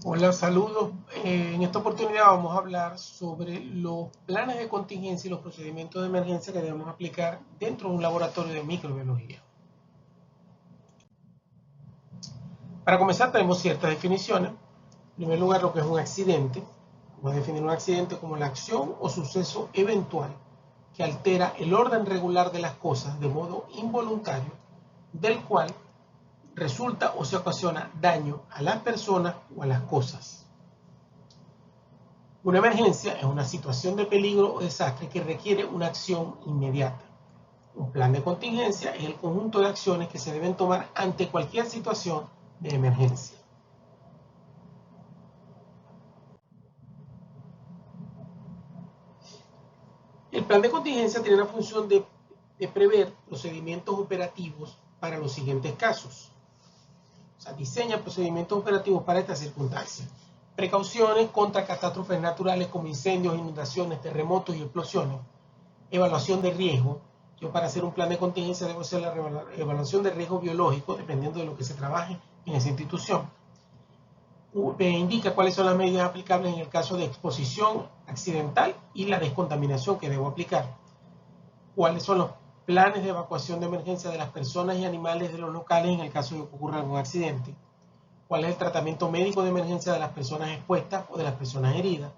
Hola, saludos. En esta oportunidad vamos a hablar sobre los planes de contingencia y los procedimientos de emergencia que debemos aplicar dentro de un laboratorio de microbiología. Para comenzar tenemos ciertas definiciones. En primer lugar, lo que es un accidente. Vamos a definir un accidente como la acción o suceso eventual que altera el orden regular de las cosas de modo involuntario, del cual resulta o se ocasiona daño a las personas o a las cosas. Una emergencia es una situación de peligro o desastre que requiere una acción inmediata. Un plan de contingencia es el conjunto de acciones que se deben tomar ante cualquier situación de emergencia. El plan de contingencia tiene la función de prever procedimientos operativos para los siguientes casos. O sea, diseña procedimientos operativos para estas circunstancias. Precauciones contra catástrofes naturales como incendios, inundaciones, terremotos y explosiones. Evaluación de riesgo. Yo para hacer un plan de contingencia debo hacer la evaluación de riesgo biológico dependiendo de lo que se trabaje en esa institución. Me indica cuáles son las medidas aplicables en el caso de exposición accidental y la descontaminación que debo aplicar. Cuáles son los planes de evacuación de emergencia de las personas y animales de los locales en el caso de que ocurra algún accidente. Cuál es el tratamiento médico de emergencia de las personas expuestas o de las personas heridas.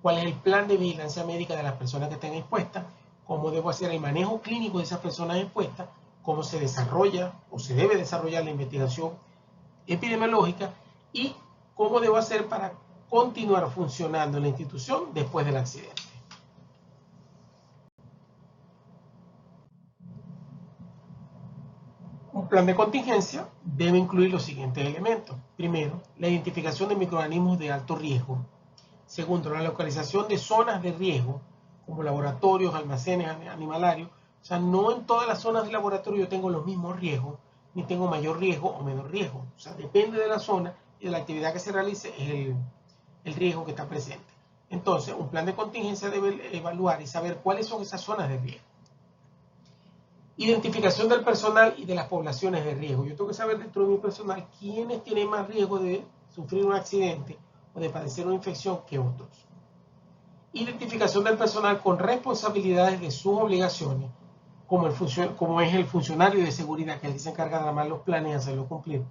Cuál es el plan de vigilancia médica de las personas que estén expuestas, cómo debo hacer el manejo clínico de esas personas expuestas, cómo se desarrolla o se debe desarrollar la investigación epidemiológica y cómo debo hacer para continuar funcionando en la institución después del accidente. Un plan de contingencia debe incluir los siguientes elementos. Primero, la identificación de microorganismos de alto riesgo. Segundo, la localización de zonas de riesgo, como laboratorios, almacenes animalarios. O sea, no en todas las zonas de laboratorio yo tengo los mismos riesgos, ni tengo mayor riesgo o menor riesgo. O sea, depende de la zona y de la actividad que se realice, es el riesgo que está presente. Entonces, un plan de contingencia debe evaluar y saber cuáles son esas zonas de riesgo. Identificación del personal y de las poblaciones de riesgo. Yo tengo que saber dentro de mi personal quiénes tienen más riesgo de sufrir un accidente o de padecer una infección que otros. Identificación del personal con responsabilidades de sus obligaciones, como es el funcionario de seguridad, que es el que se encarga de armar los planes y hacerlos cumplir.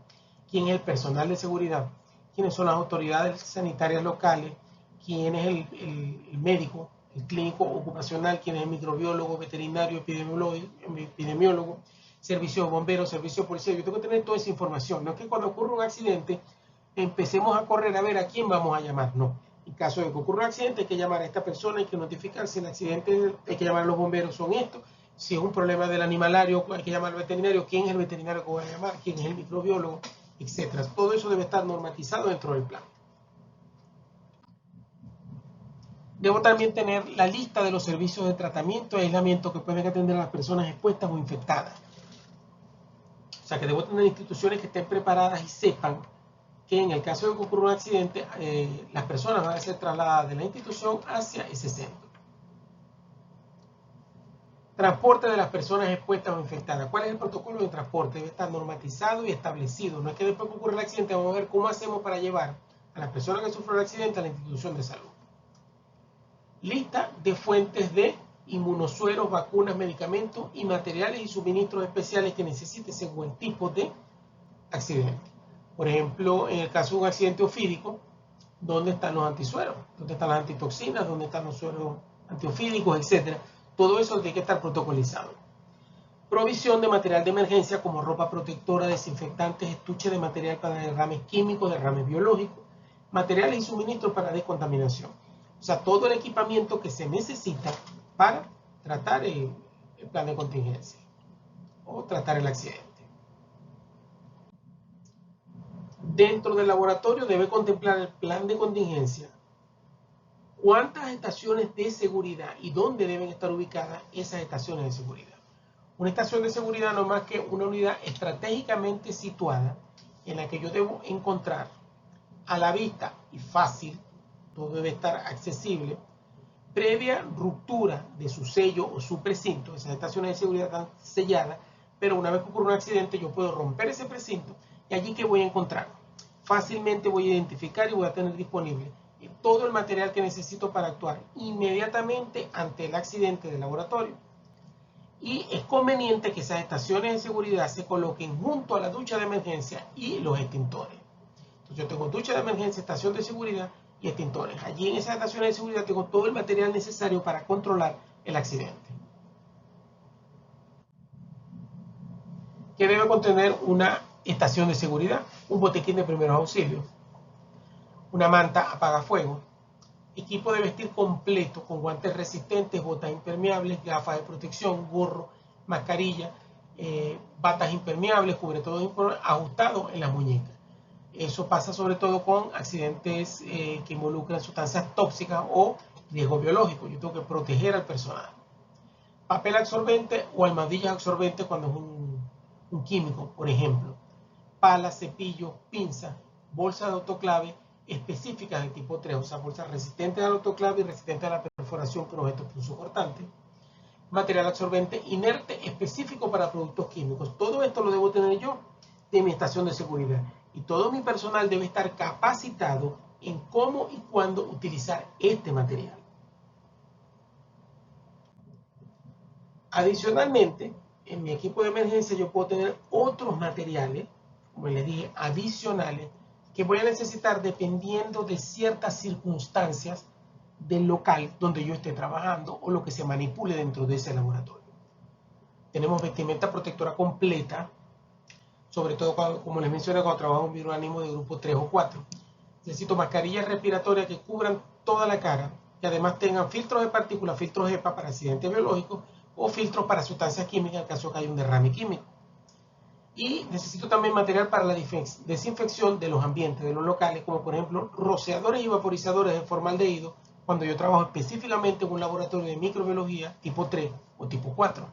¿Quién es el personal de seguridad? ¿Quiénes son las autoridades sanitarias locales? ¿Quién es el médico, el clínico ocupacional? ¿Quién es el microbiólogo, veterinario, epidemiólogo? Servicio de bomberos, servicio de policía. Yo tengo que tener toda esa información. No es que cuando ocurre un accidente empecemos a correr a ver a quién vamos a llamar, no. En caso de que ocurra un accidente hay que llamar a esta persona, hay que notificar si el accidente, hay que llamar a los bomberos, son estos. Si es un problema del animalario, hay que llamar al veterinario, quién es el veterinario que voy a llamar, quién es el microbiólogo, etcétera. Todo eso debe estar normatizado dentro del plan. Debo también tener la lista de los servicios de tratamiento y aislamiento que pueden atender a las personas expuestas o infectadas. O sea que debo tener instituciones que estén preparadas y sepan que en el caso de que ocurra un accidente, las personas van a ser trasladadas de la institución hacia ese centro. Transporte de las personas expuestas o infectadas. ¿Cuál es el protocolo de transporte? Debe estar normatizado y establecido. No es que después que ocurre el accidente vamos a ver cómo hacemos para llevar a las personas que sufrieron el accidente a la institución de salud. Lista de fuentes de inmunosueros, vacunas, medicamentos y materiales y suministros especiales que necesite según el tipo de accidente. Por ejemplo, en el caso de un accidente ofídico, ¿dónde están los antisueros? ¿Dónde están las antitoxinas? ¿Dónde están los sueros antiofídicos, etcétera? Todo eso tiene que estar protocolizado. Provisión de material de emergencia como ropa protectora, desinfectantes, estuche de material para derrames químicos, derrames biológicos, materiales y suministros para descontaminación. O sea, todo el equipamiento que se necesita para tratar el plan de contingencia o tratar el accidente. Dentro del laboratorio debe contemplar el plan de contingencia, cuántas estaciones de seguridad y dónde deben estar ubicadas esas estaciones de seguridad. Una estación de seguridad no es más que una unidad estratégicamente situada en la que yo debo encontrar a la vista y fácil, todo debe estar accesible, previa ruptura de su sello o su precinto. Esas estaciones de seguridad están selladas, pero una vez que ocurre un accidente yo puedo romper ese precinto y allí que voy a encontrar fácilmente voy a identificar y voy a tener disponible todo el material que necesito para actuar inmediatamente ante el accidente del laboratorio. Y es conveniente que esas estaciones de seguridad se coloquen junto a la ducha de emergencia y los extintores. Entonces yo tengo ducha de emergencia, estación de seguridad y extintores. Allí en esas estaciones de seguridad tengo todo el material necesario para controlar el accidente. ¿Qué debe contener una estación de seguridad? Un botiquín de primeros auxilios, una manta apagafuego, equipo de vestir completo con guantes resistentes, botas impermeables, gafas de protección, gorro, mascarilla, batas impermeables, cubre todo ajustado en las muñecas. Eso pasa sobre todo con accidentes que involucran sustancias tóxicas o riesgo biológico. Yo tengo que proteger al personal. Papel absorbente o almohadillas absorbentes cuando es un químico, por ejemplo. Palas, cepillos, pinzas, bolsas de autoclave específicas de tipo 3, o sea, bolsas resistentes al autoclave y resistentes a la perforación por objetos punzocortantes. Material absorbente inerte específico para productos químicos. Todo esto lo debo tener yo de mi estación de seguridad. Y todo mi personal debe estar capacitado en cómo y cuándo utilizar este material. Adicionalmente, en mi equipo de emergencia yo puedo tener otros materiales, como les dije, adicionales, que voy a necesitar dependiendo de ciertas circunstancias del local donde yo esté trabajando o lo que se manipule dentro de ese laboratorio. Tenemos vestimenta protectora completa, sobre todo cuando, como les mencioné, cuando trabajo en microorganismos de grupo 3 o 4. Necesito mascarillas respiratorias que cubran toda la cara y además tengan filtros de partículas, filtros HEPA para accidentes biológicos o filtros para sustancias químicas en caso que haya un derrame químico. Y necesito también material para la desinfección de los ambientes, de los locales, como por ejemplo rociadores y vaporizadores de formaldehído cuando yo trabajo específicamente en un laboratorio de microbiología tipo 3 o tipo 4.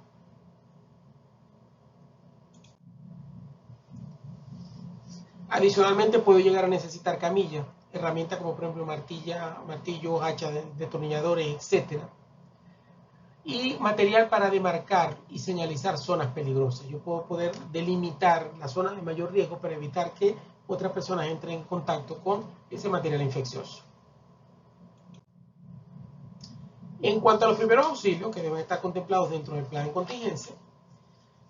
Adicionalmente puedo llegar a necesitar camillas, herramientas como por ejemplo martillos, hachas, destornilladores, etc. Y material para demarcar y señalizar zonas peligrosas. Yo puedo poder delimitar las zonas de mayor riesgo para evitar que otras personas entren en contacto con ese material infeccioso. En cuanto a los primeros auxilios, que deben estar contemplados dentro del plan de contingencia,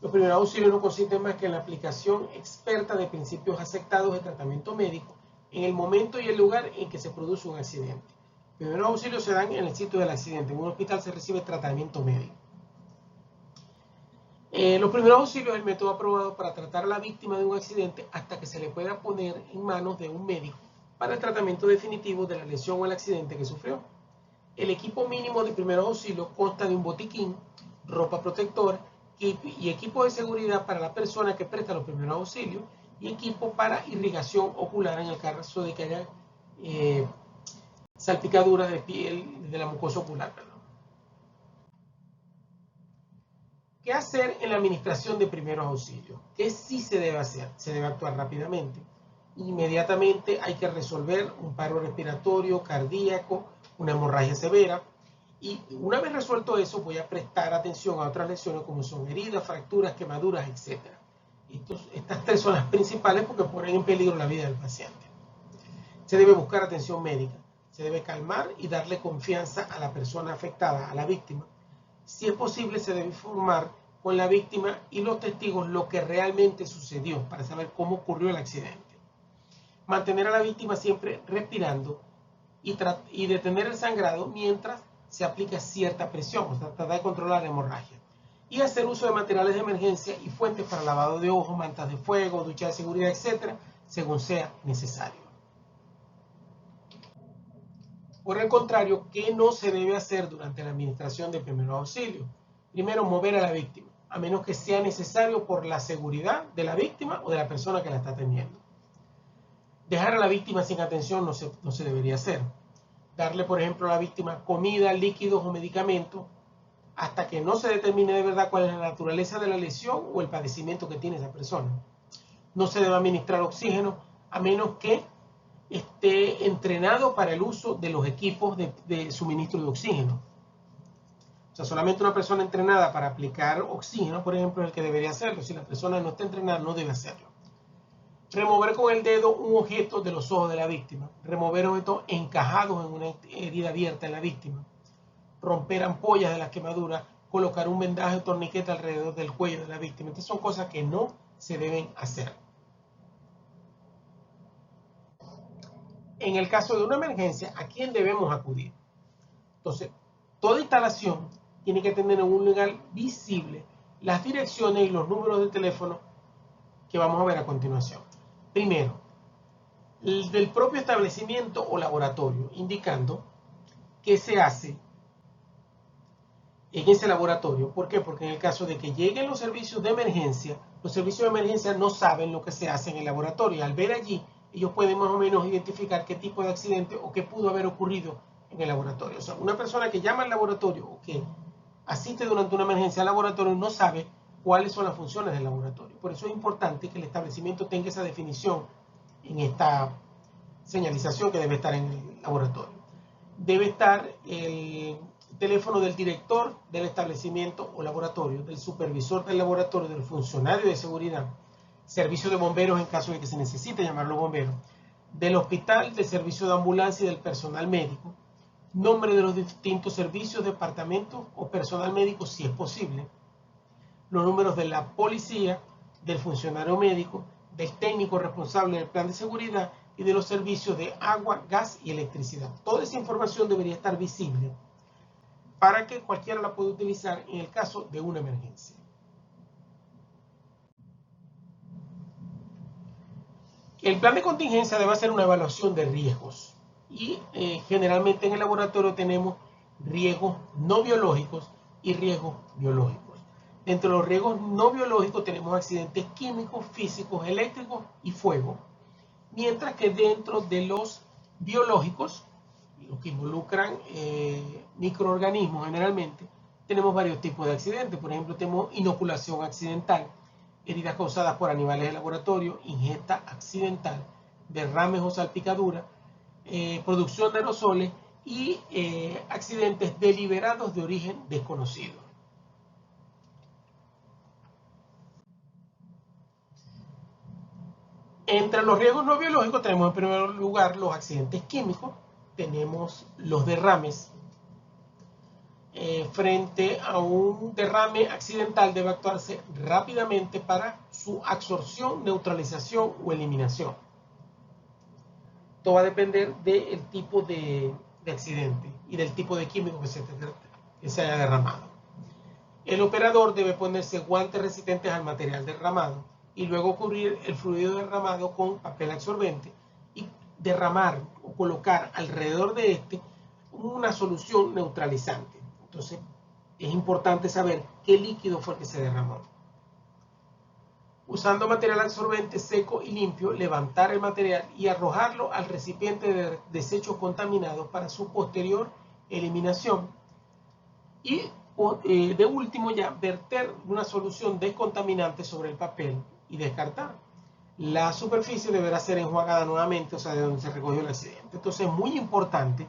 los primeros auxilios no consisten más que en la aplicación experta de principios aceptados de tratamiento médico en el momento y el lugar en que se produce un accidente. Los primeros auxilios se dan en el sitio del accidente. En un hospital se recibe tratamiento médico. Los primeros auxilios es el método aprobado para tratar a la víctima de un accidente hasta que se le pueda poner en manos de un médico para el tratamiento definitivo de la lesión o el accidente que sufrió. El equipo mínimo de primeros auxilios consta de un botiquín, ropa protectora y equipo de seguridad para la persona que presta los primeros auxilios y equipo para irrigación ocular en el caso de que haya salpicaduras de piel de la mucosa ocular. ¿Qué hacer en la administración de primeros auxilios? ¿Qué sí se debe hacer? Se debe actuar rápidamente. Inmediatamente hay que resolver un paro respiratorio, cardíaco, una hemorragia severa. Y una vez resuelto eso, voy a prestar atención a otras lesiones como son heridas, fracturas, quemaduras, etc. Estas tres son las principales porque ponen en peligro la vida del paciente. Se debe buscar atención médica. Se debe calmar y darle confianza a la persona afectada, a la víctima. Si es posible, se debe informar con la víctima y los testigos lo que realmente sucedió para saber cómo ocurrió el accidente. Mantener a la víctima siempre respirando y detener el sangrado mientras se aplica cierta presión, o sea, tratar de controlar la hemorragia. Y hacer uso de materiales de emergencia y fuentes para lavado de ojos, mantas de fuego, ducha de seguridad, etc., según sea necesario. Por el contrario, ¿qué no se debe hacer durante la administración de primeros auxilios? Primero, mover a la víctima, a menos que sea necesario por la seguridad de la víctima o de la persona que la está atendiendo. Dejar a la víctima sin atención no se debería hacer. Darle, por ejemplo, a la víctima comida, líquidos o medicamentos hasta que no se determine de verdad cuál es la naturaleza de la lesión o el padecimiento que tiene esa persona. No se debe administrar oxígeno a menos que esté entrenado para el uso de los equipos de suministro de oxígeno. O sea, solamente una persona entrenada para aplicar oxígeno, por ejemplo, es el que debería hacerlo. Si la persona no está entrenada, no debe hacerlo. Remover con el dedo un objeto de los ojos de la víctima. Remover objetos encajados en una herida abierta en la víctima. Romper ampollas de las quemaduras. Colocar un vendaje o torniquete alrededor del cuello de la víctima. Estas son cosas que no se deben hacer. En el caso de una emergencia, ¿a quién debemos acudir? Entonces, toda instalación tiene que tener en un lugar visible las direcciones y los números de teléfono que vamos a ver a continuación. Primero, el del propio establecimiento o laboratorio, indicando qué se hace en ese laboratorio. ¿Por qué? Porque en el caso de que lleguen los servicios de emergencia, los servicios de emergencia no saben lo que se hace en el laboratorio. Al ver allí, ellos pueden más o menos identificar qué tipo de accidente o qué pudo haber ocurrido en el laboratorio. O sea, una persona que llama al laboratorio o que asiste durante una emergencia al laboratorio no sabe cuáles son las funciones del laboratorio. Por eso es importante que el establecimiento tenga esa definición en esta señalización que debe estar en el laboratorio. Debe estar el teléfono del director del establecimiento o laboratorio, del supervisor del laboratorio, del funcionario de seguridad, servicio de bomberos en caso de que se necesite llamar a los bomberos, del hospital, del servicio de ambulancia y del personal médico, nombre de los distintos servicios, departamentos o personal médico si es posible, los números de la policía, del funcionario médico, del técnico responsable del plan de seguridad y de los servicios de agua, gas y electricidad. Toda esa información debería estar visible para que cualquiera la pueda utilizar en el caso de una emergencia. El plan de contingencia debe hacer una evaluación de riesgos y generalmente en el laboratorio tenemos riesgos no biológicos y riesgos biológicos. Dentro de los riesgos no biológicos tenemos accidentes químicos, físicos, eléctricos y fuego. Mientras que dentro de los biológicos, los que involucran microorganismos generalmente, tenemos varios tipos de accidentes. Por ejemplo, tenemos inoculación accidental, heridas causadas por animales de laboratorio, ingesta accidental, derrames o salpicaduras, producción de aerosoles y accidentes deliberados de origen desconocido. Entre los riesgos no biológicos tenemos en primer lugar los accidentes químicos, tenemos los derrames. Frente a un derrame accidental debe actuarse rápidamente para su absorción, neutralización o eliminación. Todo va a depender del tipo de accidente y del tipo de químico que se haya derramado. El operador debe ponerse guantes resistentes al material derramado y luego cubrir el fluido derramado con papel absorbente y derramar o colocar alrededor de este una solución neutralizante. Entonces, es importante saber qué líquido fue el que se derramó. Usando material absorbente seco y limpio, levantar el material y arrojarlo al recipiente de desechos contaminados para su posterior eliminación. Y de último ya, verter una solución descontaminante sobre el papel y descartar. La superficie deberá ser enjuagada nuevamente, o sea, de donde se recogió el accidente. Entonces es muy importante,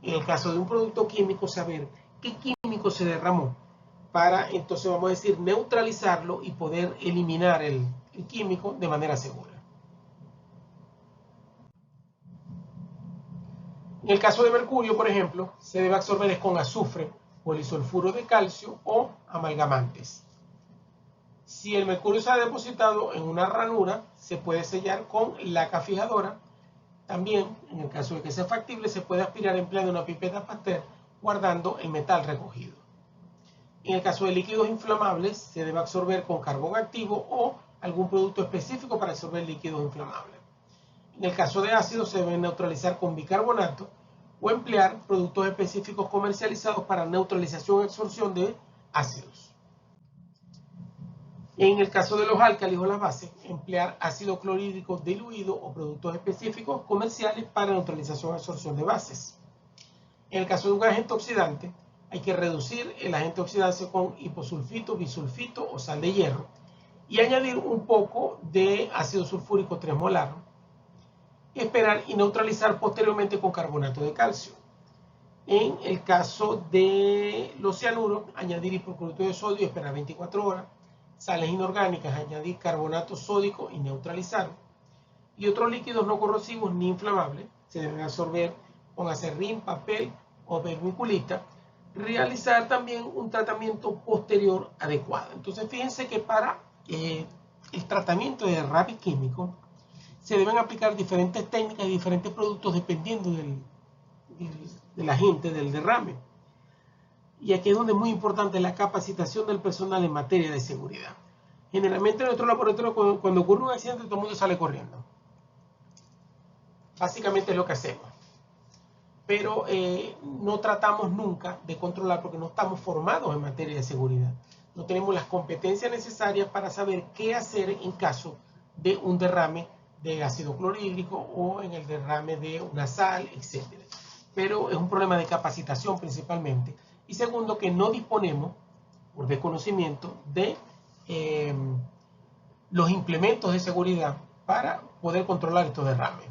en el caso de un producto químico, saber qué químico se derramó para, entonces vamos a decir, neutralizarlo y poder eliminar el químico de manera segura. En el caso de mercurio, por ejemplo, se debe absorber con azufre, polisulfuro de calcio o amalgamantes. Si el mercurio se ha depositado en una ranura, se puede sellar con laca fijadora. También, en el caso de que sea factible, se puede aspirar empleando una pipeta Pasteur guardando el metal recogido. En el caso de líquidos inflamables, se debe absorber con carbón activo o algún producto específico para absorber líquidos inflamables. En el caso de ácidos, se debe neutralizar con bicarbonato o emplear productos específicos comercializados para neutralización y absorción de ácidos. En el caso de los álcalis o las bases, emplear ácido clorhídrico diluido o productos específicos comerciales para neutralización y absorción de bases. En el caso de un agente oxidante, hay que reducir el agente oxidante con hiposulfito, bisulfito o sal de hierro y añadir un poco de ácido sulfúrico 3 molar. Esperar y neutralizar posteriormente con carbonato de calcio. En el caso de los cianuros, añadir hipoclorito de sodio y esperar 24 horas. Sales inorgánicas, añadir carbonato sódico y neutralizar. y otros líquidos no corrosivos ni inflamables. Se deben absorber con acerrín, papel o vermiculita. Realizar también un tratamiento posterior adecuado. Entonces fíjense que para el tratamiento de derrame químico se deben aplicar diferentes técnicas y diferentes productos dependiendo del agente del derrame. Y aquí es donde es muy importante la capacitación del personal en materia de seguridad. Generalmente en nuestro laboratorio cuando ocurre un accidente todo el mundo sale corriendo. Básicamente es lo que hacemos. Pero no tratamos nunca de controlar porque no estamos formados en materia de seguridad. No tenemos las competencias necesarias para saber qué hacer en caso de un derrame de ácido clorhídrico o en el derrame de una sal, etc. Pero es un problema de capacitación principalmente. Y segundo, que no disponemos, por desconocimiento, de los implementos de seguridad para poder controlar estos derrames.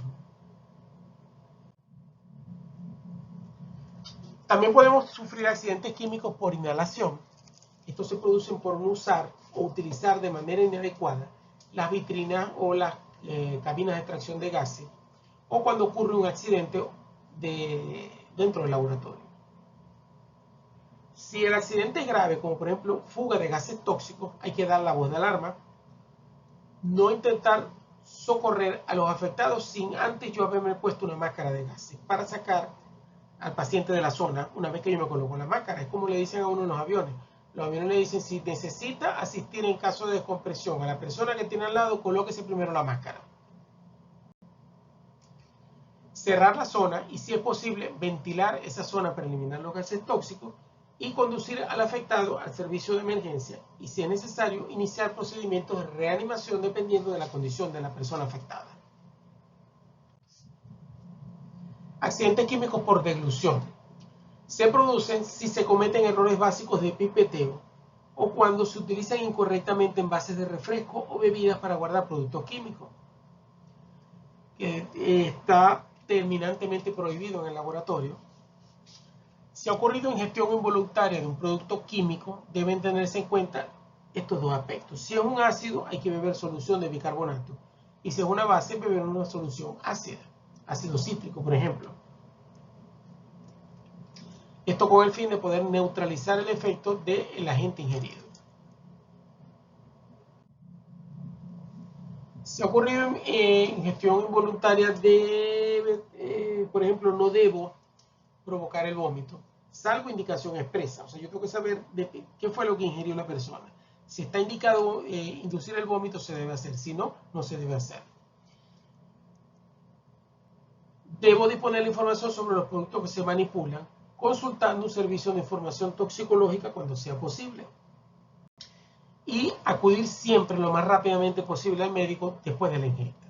También podemos sufrir accidentes químicos por inhalación. Estos se producen por no usar o utilizar de manera inadecuada las vitrinas o las cabinas de extracción de gases, o cuando ocurre un accidente dentro del laboratorio. Si el accidente es grave, como por ejemplo fuga de gases tóxicos, hay que dar la voz de alarma. No intentar socorrer a los afectados sin antes yo haberme puesto una máscara de gases para sacar al paciente de la zona una vez que yo me coloco la máscara. Es como le dicen a uno en los aviones. Los aviones le dicen, si necesita asistir en caso de descompresión a la persona que tiene al lado, colóquese primero la máscara. Cerrar la zona y, si es posible, ventilar esa zona para eliminar los gases tóxicos y conducir al afectado al servicio de emergencia y, si es necesario, iniciar procedimientos de reanimación dependiendo de la condición de la persona afectada. Accidentes químicos por deglución. Se producen si se cometen errores básicos de pipeteo o cuando se utilizan incorrectamente envases de refresco o bebidas para guardar productos químicos. Está terminantemente prohibido en el laboratorio. Si ha ocurrido ingestión involuntaria de un producto químico, deben tenerse en cuenta estos dos aspectos. Si es un ácido, hay que beber solución de bicarbonato. Y si es una base, beber una solución ácida, ácido cítrico, por ejemplo. Esto con el fin de poder neutralizar el efecto del agente ingerido. Si ha ocurrido ingestión involuntaria por ejemplo, no debo provocar el vómito, salvo indicación expresa. O sea, yo tengo que saber qué fue lo que ingirió la persona. Si está indicado inducir el vómito, se debe hacer. Si no, no se debe hacer. Debo disponer la información sobre los productos que se manipulan, consultando un servicio de información toxicológica cuando sea posible. Y acudir siempre lo más rápidamente posible al médico después de la ingesta.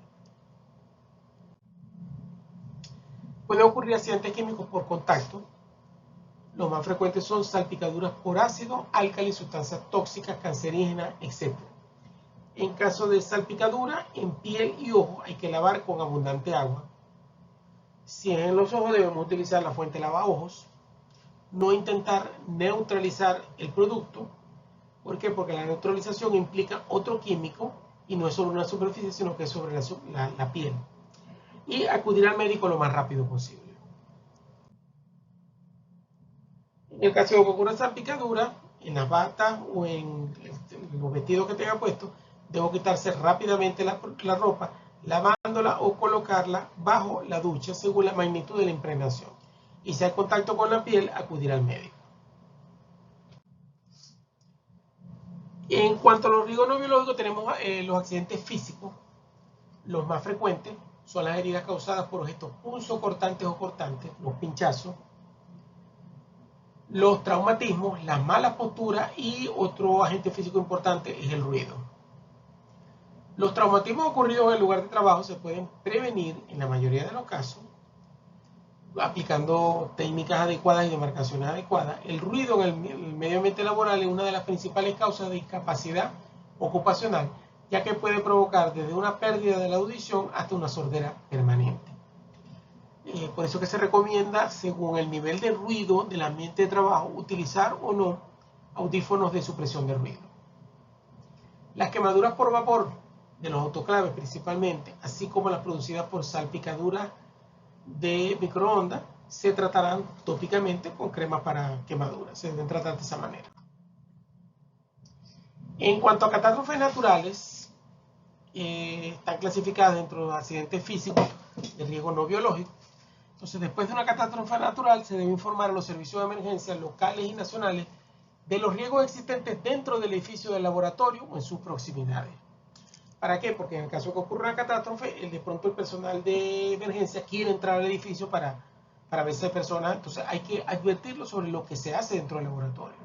Pueden ocurrir accidentes químicos por contacto. Los más frecuentes son salpicaduras por ácido, álcali, sustancias tóxicas, cancerígenas, etc. En caso de salpicadura en piel y ojo, hay que lavar con abundante agua. Si es en los ojos, debemos utilizar la fuente lavaojos. No intentar neutralizar el producto. ¿Por qué? Porque la neutralización implica otro químico y no es sobre una superficie, sino que es sobre la piel. Y acudir al médico lo más rápido posible. En el caso de que ocurra salpicadura, en las batas o en los vestidos que tenga puestos, debo quitarse rápidamente la ropa, lavándola o colocarla bajo la ducha según la magnitud de la impregnación. Y si hay contacto con la piel, acudir al médico. En cuanto a los riesgos no biológicos, tenemos los accidentes físicos. Los más frecuentes son las heridas causadas por objetos punzocortantes o cortantes, los pinchazos, los traumatismos, las malas posturas y otro agente físico importante es el ruido. Los traumatismos ocurridos en el lugar de trabajo se pueden prevenir en la mayoría de los casos aplicando técnicas adecuadas y demarcaciones adecuadas. El ruido en el medio ambiente laboral es una de las principales causas de discapacidad ocupacional, ya que puede provocar desde una pérdida de la audición hasta una sordera permanente. Por eso que se recomienda, según el nivel de ruido del ambiente de trabajo, utilizar o no audífonos de supresión de ruido. Las quemaduras por vapor de los autoclaves principalmente, así como las producidas por salpicaduras de microondas, se tratarán tópicamente con cremas para quemaduras. Se deben tratar de esa manera. En cuanto a catástrofes naturales, están clasificadas dentro de los accidentes físicos de riesgo no biológico. Entonces, después de una catástrofe natural, se debe informar a los servicios de emergencia locales y nacionales de los riesgos existentes dentro del edificio del laboratorio o en sus proximidades. ¿Para qué? Porque en el caso que ocurra una catástrofe, de pronto el personal de emergencia quiere entrar al edificio para ver si hay personas. Entonces hay que advertirlo sobre lo que se hace dentro del laboratorio.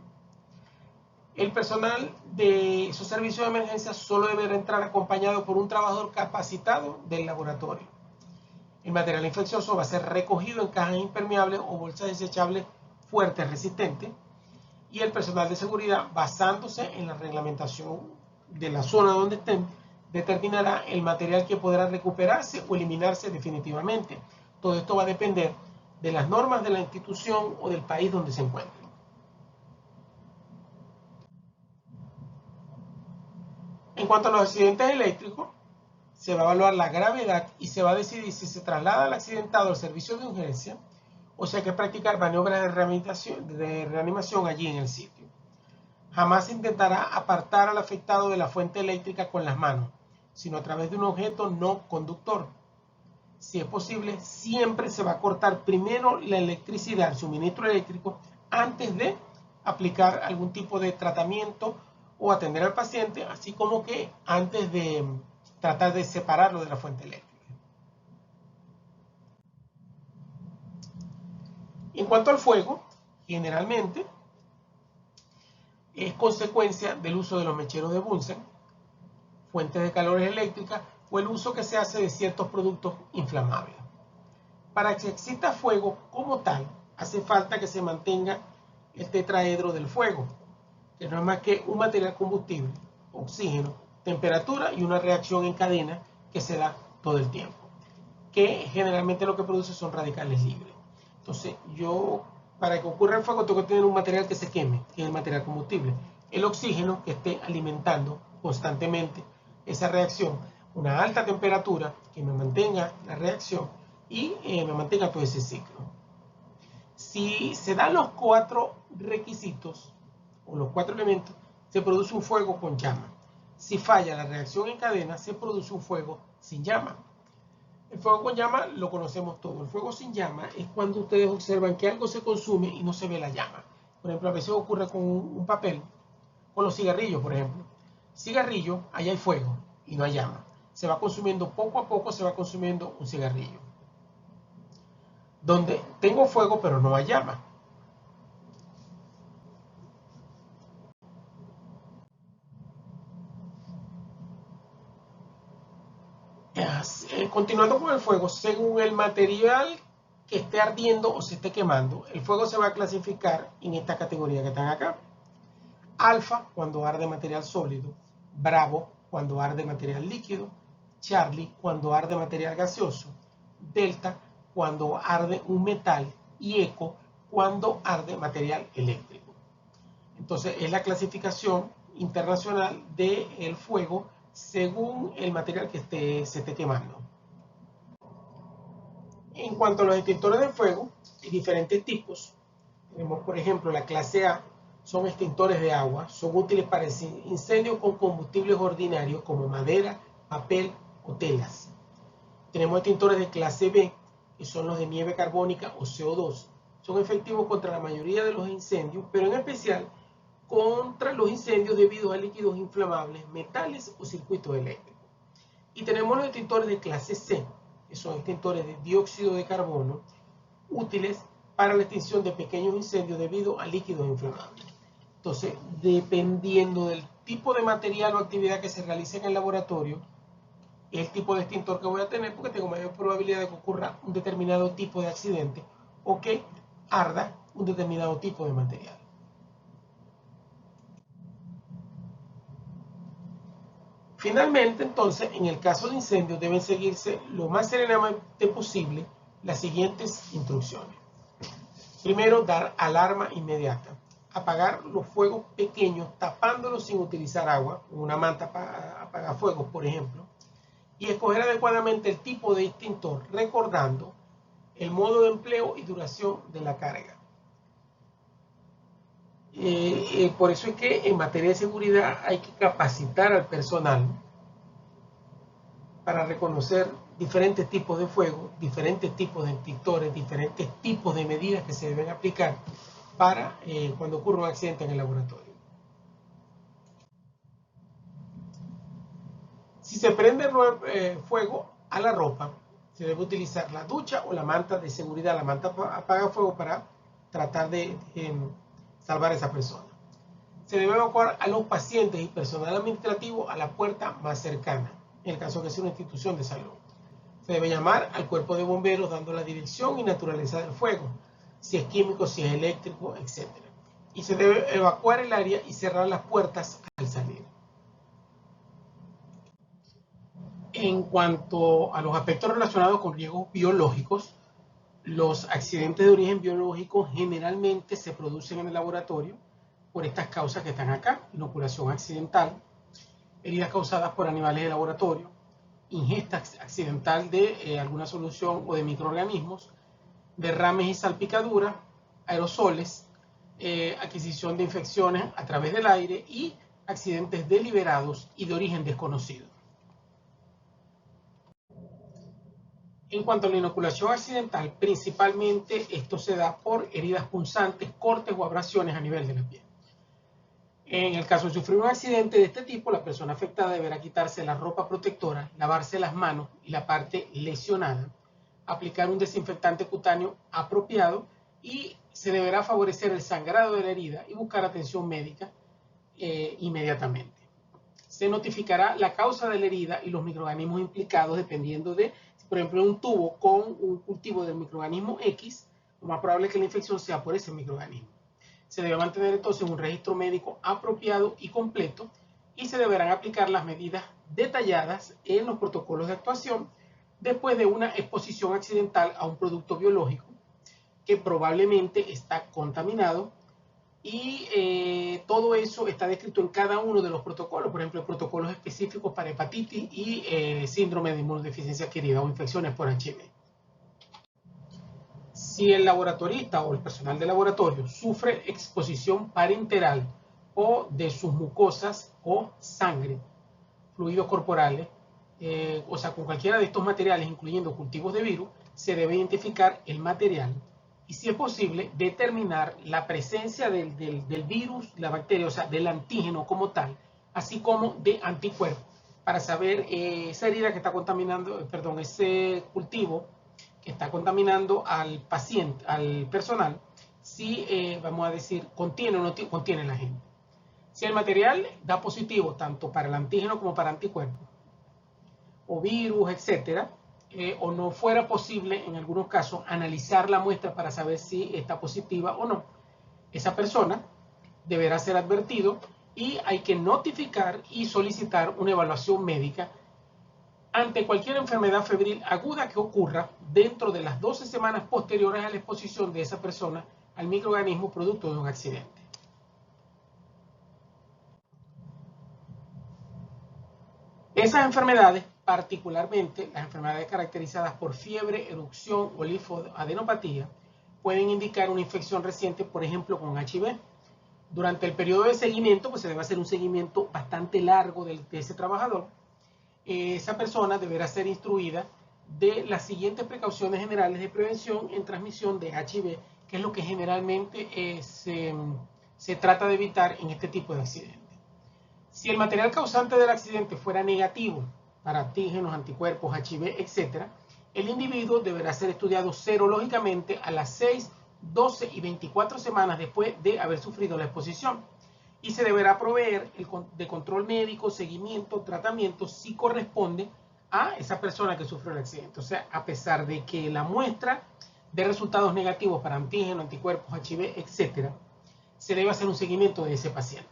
El personal de esos servicios de emergencia solo debe entrar acompañado por un trabajador capacitado del laboratorio. El material infeccioso va a ser recogido en cajas impermeables o bolsas desechables fuertes resistentes, y el personal de seguridad, basándose en la reglamentación de la zona donde estén, determinará el material que podrá recuperarse o eliminarse definitivamente. Todo esto va a depender de las normas de la institución o del país donde se encuentre. En cuanto a los accidentes eléctricos, se va a evaluar la gravedad y se va a decidir si se traslada al accidentado al servicio de urgencia o si hay que practicar maniobras de reanimación allí en el sitio. Jamás se intentará apartar al afectado de la fuente eléctrica con las manos, sino a través de un objeto no conductor. Si es posible, siempre se va a cortar primero la electricidad, el suministro eléctrico, antes de aplicar algún tipo de tratamiento o atender al paciente, así como que antes de tratar de separarlo de la fuente eléctrica. En cuanto al fuego, generalmente es consecuencia del uso de los mecheros de Bunsen, fuentes de calores eléctricas o el uso que se hace de ciertos productos inflamables. Para que exista fuego como tal, hace falta que se mantenga el tetraedro del fuego, que no es más que un material combustible, oxígeno, temperatura y una reacción en cadena que se da todo el tiempo, que generalmente lo que produce son radicales libres. Entonces, para que ocurra el fuego, tengo que tener un material que se queme, que es el material combustible. El oxígeno que esté alimentando constantemente esa reacción, una alta temperatura que me mantenga la reacción y me mantenga todo ese ciclo. Si se dan los 4 requisitos o los 4 elementos, se produce un fuego con llama. Si falla la reacción en cadena, se produce un fuego sin llama. El fuego con llama lo conocemos todo. El fuego sin llama es cuando ustedes observan que algo se consume y no se ve la llama. Por ejemplo, a veces ocurre con un papel, con los cigarrillos, por ejemplo. Cigarrillo, ahí hay fuego y no hay llama. Se va consumiendo poco a poco, se va consumiendo un cigarrillo. Donde tengo fuego pero no hay llama. Continuando con el fuego, según el material que esté ardiendo o se esté quemando, el fuego se va a clasificar en esta categoría que están acá. Alfa, cuando arde material sólido. Bravo, cuando arde material líquido. Charlie, cuando arde material gaseoso. Delta, cuando arde un metal. Y Eco, cuando arde material eléctrico. Entonces, es la clasificación internacional del fuego según el material que se esté quemando. En cuanto a los extintores de fuego, hay diferentes tipos. Tenemos, por ejemplo, la clase A, son extintores de agua, son útiles para incendios con combustibles ordinarios como madera, papel o telas. Tenemos extintores de clase B, que son los de nieve carbónica o CO2. Son efectivos contra la mayoría de los incendios, pero en especial contra los incendios debido a líquidos inflamables, metales o circuitos eléctricos. Y tenemos los extintores de clase C, que son extintores de dióxido de carbono, útiles para la extinción de pequeños incendios debido a líquidos inflamables. Entonces, dependiendo del tipo de material o actividad que se realice en el laboratorio, el tipo de extintor que voy a tener, porque tengo mayor probabilidad de que ocurra un determinado tipo de accidente o que arda un determinado tipo de material. Finalmente, entonces, en el caso de incendios deben seguirse lo más serenamente posible las siguientes instrucciones. Primero, dar alarma inmediata. apagar los fuegos pequeños tapándolos sin utilizar agua, una manta para apagar fuegos, por ejemplo, y escoger adecuadamente el tipo de extintor, recordando el modo de empleo y duración de la carga. Por eso es que en materia de seguridad hay que capacitar al personal para reconocer diferentes tipos de fuego, diferentes tipos de extintores, diferentes tipos de medidas que se deben aplicar para cuando ocurre un accidente en el laboratorio. Si se prende fuego a la ropa, se debe utilizar la ducha o la manta de seguridad, la manta apaga fuego para tratar de salvar a esa persona. Se debe evacuar a los pacientes y personal administrativo a la puerta más cercana, en el caso de que sea una institución de salud. Se debe llamar al cuerpo de bomberos dando la dirección y naturaleza del fuego, si es químico, si es eléctrico, etc. Y se debe evacuar el área y cerrar las puertas al salir. En cuanto a los aspectos relacionados con riesgos biológicos, los accidentes de origen biológico generalmente se producen en el laboratorio por estas causas que están acá: inoculación accidental, heridas causadas por animales de laboratorio, ingesta accidental de alguna solución o de microorganismos, derrames y salpicaduras, aerosoles, adquisición de infecciones a través del aire y accidentes deliberados y de origen desconocido. En cuanto a la inoculación accidental, principalmente esto se da por heridas punzantes, cortes o abrasiones a nivel de la piel. En el caso de sufrir un accidente de este tipo, la persona afectada deberá quitarse la ropa protectora, lavarse las manos y la parte lesionada, aplicar un desinfectante cutáneo apropiado y se deberá favorecer el sangrado de la herida y buscar atención médica inmediatamente. Se notificará la causa de la herida y los microorganismos implicados dependiendo de, por ejemplo, un tubo con un cultivo del microorganismo X, lo más probable es que la infección sea por ese microorganismo. Se debe mantener entonces un registro médico apropiado y completo y se deberán aplicar las medidas detalladas en los protocolos de actuación después de una exposición accidental a un producto biológico que probablemente está contaminado, y todo eso está descrito en cada uno de los protocolos, por ejemplo, protocolos específicos para hepatitis y síndrome de inmunodeficiencia adquirida o infecciones por HIV. Si el laboratorista o el personal de laboratorio sufre exposición parenteral o de sus mucosas o sangre, fluidos corporales, o sea, con cualquiera de estos materiales, incluyendo cultivos de virus, se debe identificar el material y, si es posible, determinar la presencia del virus, la bacteria, o sea, del antígeno como tal, así como de anticuerpos, para saber esa herida que está contaminando, perdón, ese cultivo que está contaminando al paciente, al personal, si, vamos a decir, contiene o no contiene el agente. Si el material da positivo tanto para el antígeno como para anticuerpos, o virus, etcétera, o no fuera posible en algunos casos analizar la muestra para saber si está positiva o no, esa persona deberá ser advertido y hay que notificar y solicitar una evaluación médica ante cualquier enfermedad febril aguda que ocurra dentro de las 12 semanas posteriores a la exposición de esa persona al microorganismo producto de un accidente. Esas enfermedades, particularmente las enfermedades caracterizadas por fiebre, erupción o linfoadenopatía, pueden indicar una infección reciente, por ejemplo, con HIV. Durante el periodo de seguimiento, pues se debe hacer un seguimiento bastante largo de ese trabajador. Esa persona deberá ser instruida de las siguientes precauciones generales de prevención en transmisión de HIV, que es lo que generalmente se trata de evitar en este tipo de accidentes. Si el material causante del accidente fuera negativo para antígenos, anticuerpos, HIV, etc., el individuo deberá ser estudiado serológicamente a las 6, 12 y 24 semanas después de haber sufrido la exposición, y se deberá proveer de control médico, seguimiento, tratamiento si corresponde a esa persona que sufrió el accidente. O sea, a pesar de que la muestra de resultados negativos para antígenos, anticuerpos, HIV, etc., se debe hacer un seguimiento de ese paciente.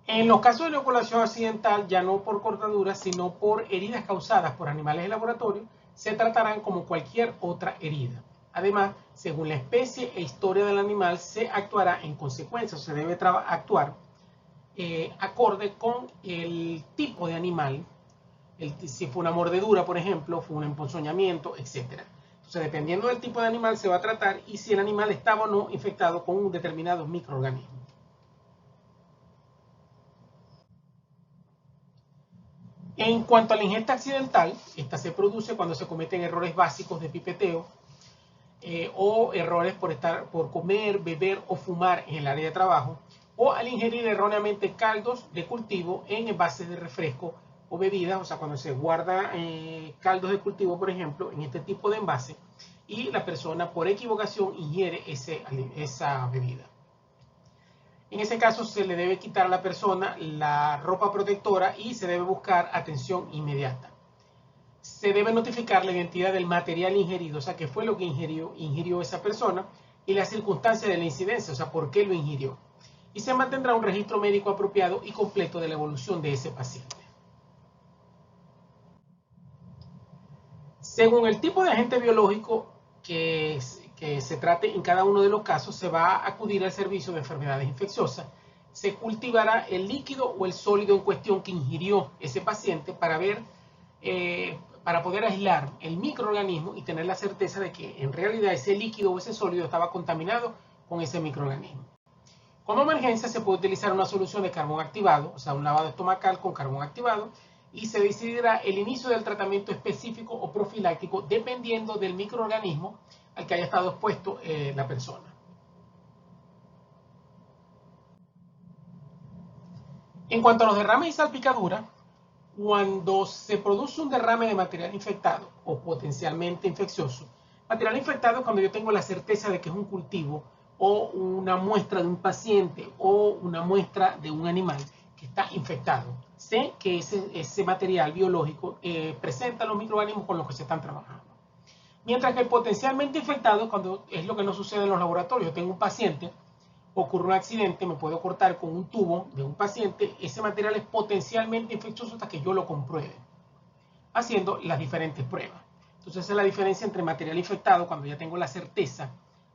En los casos de inoculación accidental, ya no por cortaduras, sino por heridas causadas por animales de laboratorio, se tratarán como cualquier otra herida. Además, según la especie e historia del animal, se actuará en consecuencia, se debe actuar acorde con el tipo de animal, si fue una mordedura, por ejemplo, fue un emponzoñamiento, etc. Entonces, dependiendo del tipo de animal, se va a tratar y si el animal estaba o no infectado con un determinado microorganismo. En cuanto a la ingesta accidental, esta se produce cuando se cometen errores básicos de pipeteo o errores por comer, beber o fumar en el área de trabajo, o al ingerir erróneamente caldos de cultivo en envases de refresco o bebidas, o sea, cuando se guarda caldos de cultivo, por ejemplo, en este tipo de envase, y la persona por equivocación ingiere esa bebida. En ese caso se le debe quitar a la persona la ropa protectora y se debe buscar atención inmediata. Se debe notificar la identidad del material ingerido, o sea, qué fue lo que ingirió esa persona y las circunstancias de la incidencia, o sea, por qué lo ingirió. Y se mantendrá un registro médico apropiado y completo de la evolución de ese paciente. Según el tipo de agente biológico que se trate en cada uno de los casos, se va a acudir al servicio de enfermedades infecciosas. Se cultivará el líquido o el sólido en cuestión que ingirió ese paciente para poder aislar el microorganismo y tener la certeza de que en realidad ese líquido o ese sólido estaba contaminado con ese microorganismo. Como emergencia se puede utilizar una solución de carbón activado, o sea, un lavado estomacal con carbón activado, y se decidirá el inicio del tratamiento específico o profiláctico dependiendo del microorganismo al que haya estado expuesto la persona. En cuanto a los derrames y salpicaduras, cuando se produce un derrame de material infectado o potencialmente infeccioso, material infectado es cuando yo tengo la certeza de que es un cultivo o una muestra de un paciente o una muestra de un animal que está infectado. Sé que ese material biológico presenta los microorganismos con los que se están trabajando. Mientras que el potencialmente infectado, cuando es lo que no sucede en los laboratorios, yo tengo un paciente, ocurre un accidente, me puedo cortar con un tubo de un paciente, ese material es potencialmente infeccioso hasta que yo lo compruebe, haciendo las diferentes pruebas. Entonces esa es la diferencia entre material infectado, cuando ya tengo la certeza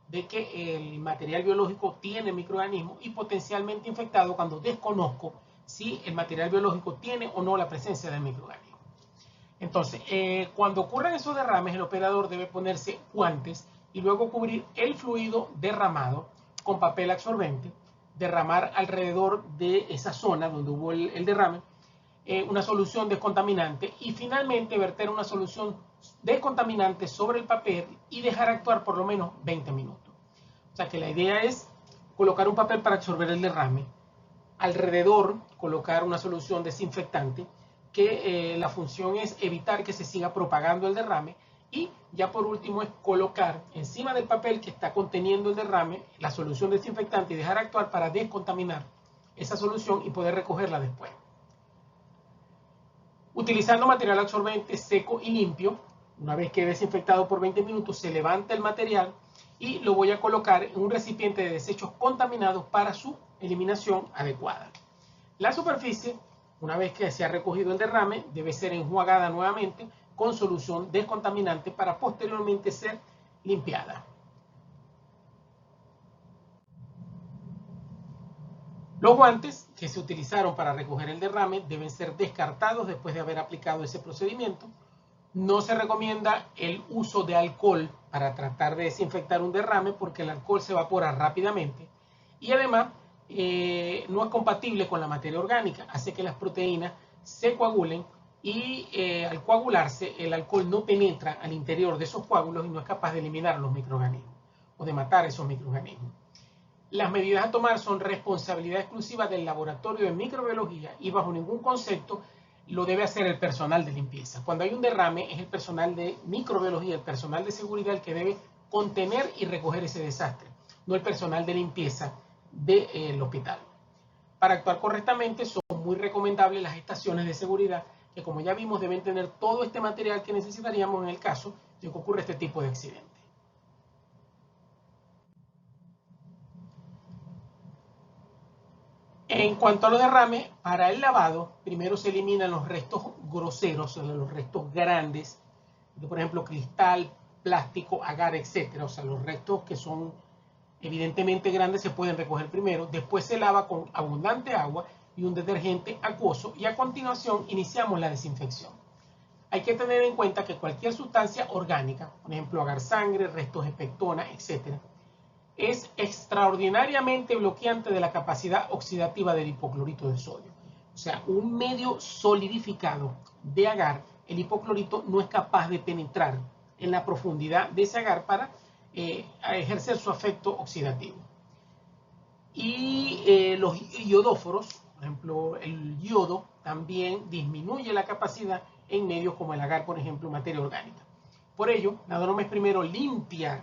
de que el material biológico tiene microorganismos, y potencialmente infectado cuando desconozco si el material biológico tiene o no la presencia del microorganismo. Entonces, cuando ocurran esos derrames, el operador debe ponerse guantes y luego cubrir el fluido derramado con papel absorbente, derramar alrededor de esa zona donde hubo el derrame una solución descontaminante y finalmente verter una solución descontaminante sobre el papel y dejar actuar por lo menos 20 minutos. O sea que la idea es colocar un papel para absorber el derrame, alrededor colocar una solución desinfectante que la función es evitar que se siga propagando el derrame, y ya por último es colocar encima del papel que está conteniendo el derrame la solución desinfectante y dejar actuar para descontaminar esa solución y poder recogerla después. Utilizando material absorbente seco y limpio, una vez que desinfectado por 20 minutos, se levanta el material y lo voy a colocar en un recipiente de desechos contaminados para su eliminación adecuada. La superficie, una vez que se ha recogido el derrame, debe ser enjuagada nuevamente con solución descontaminante para posteriormente ser limpiada. Los guantes que se utilizaron para recoger el derrame deben ser descartados después de haber aplicado ese procedimiento. No se recomienda el uso de alcohol para tratar de desinfectar un derrame porque el alcohol se evapora rápidamente y además no es compatible con la materia orgánica, hace que las proteínas se coagulen y al coagularse el alcohol no penetra al interior de esos coágulos y no es capaz de eliminar los microorganismos o de matar esos microorganismos. Las medidas a tomar son responsabilidad exclusiva del laboratorio de microbiología y bajo ningún concepto lo debe hacer el personal de limpieza. Cuando hay un derrame es el personal de microbiología, el personal de seguridad el que debe contener y recoger ese desastre, no el personal de limpieza del hospital. Para actuar correctamente son muy recomendables las estaciones de seguridad que, como ya vimos, deben tener todo este material que necesitaríamos en el caso de que ocurra este tipo de accidente. En cuanto a los derrames, para el lavado, primero se eliminan los restos groseros, o sea, los restos grandes por ejemplo, cristal, plástico, agar, etc. O sea, los restos que son evidentemente grandes se pueden recoger primero, después se lava con abundante agua y un detergente acuoso y a continuación iniciamos la desinfección. Hay que tener en cuenta que cualquier sustancia orgánica, por ejemplo, agar sangre, restos de pectona, etc., es extraordinariamente bloqueante de la capacidad oxidativa del hipoclorito de sodio. O sea, un medio solidificado de agar, el hipoclorito no es capaz de penetrar en la profundidad de ese agar para ejercer su efecto oxidativo. Y los iodóforos, por ejemplo, el yodo también disminuye la capacidad en medios como el agar, por ejemplo, materia orgánica. Por ello, la norma es primero limpiar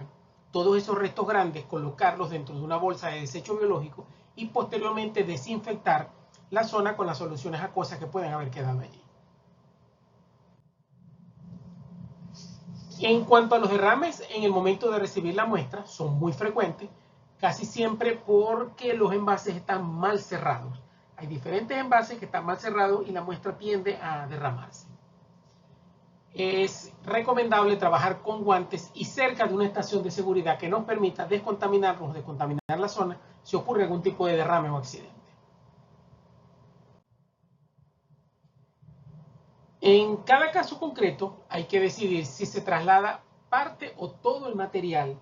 todos esos restos grandes, colocarlos dentro de una bolsa de desecho biológico y posteriormente desinfectar la zona con las soluciones acuosas que pueden haber quedado allí. En cuanto a los derrames, en el momento de recibir la muestra, son muy frecuentes, casi siempre porque los envases están mal cerrados. Hay diferentes envases que están mal cerrados y la muestra tiende a derramarse. Es recomendable trabajar con guantes y cerca de una estación de seguridad que nos permita descontaminarnos o descontaminar la zona si ocurre algún tipo de derrame o accidente. En cada caso concreto hay que decidir si se traslada parte o todo el material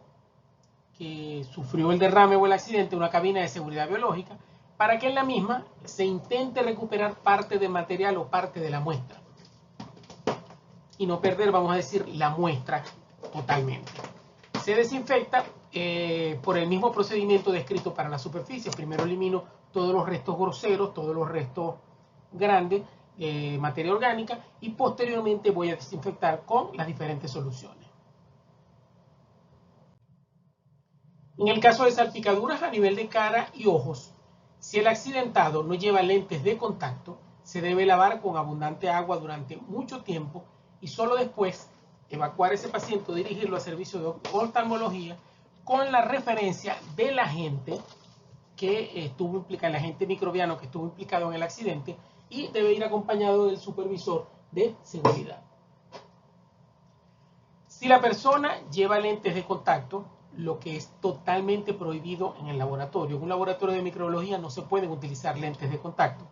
que sufrió el derrame o el accidente a una cabina de seguridad biológica para que en la misma se intente recuperar parte del material o parte de la muestra y no perder, vamos a decir, la muestra totalmente. Se desinfecta por el mismo procedimiento descrito para la superficie. Primero elimino todos los restos groseros, todos los restos grandes, materia orgánica, y posteriormente voy a desinfectar con las diferentes soluciones. En el caso de salpicaduras a nivel de cara y ojos, si el accidentado no lleva lentes de contacto, se debe lavar con abundante agua durante mucho tiempo y solo después evacuar a ese paciente o dirigirlo a servicio de oftalmología con la referencia del agente que estuvo implicado, el agente microbiano que estuvo implicado en el accidente, y debe ir acompañado del supervisor de seguridad. Si la persona lleva lentes de contacto, lo que es totalmente prohibido en el laboratorio. En un laboratorio de microbiología no se pueden utilizar lentes de contacto.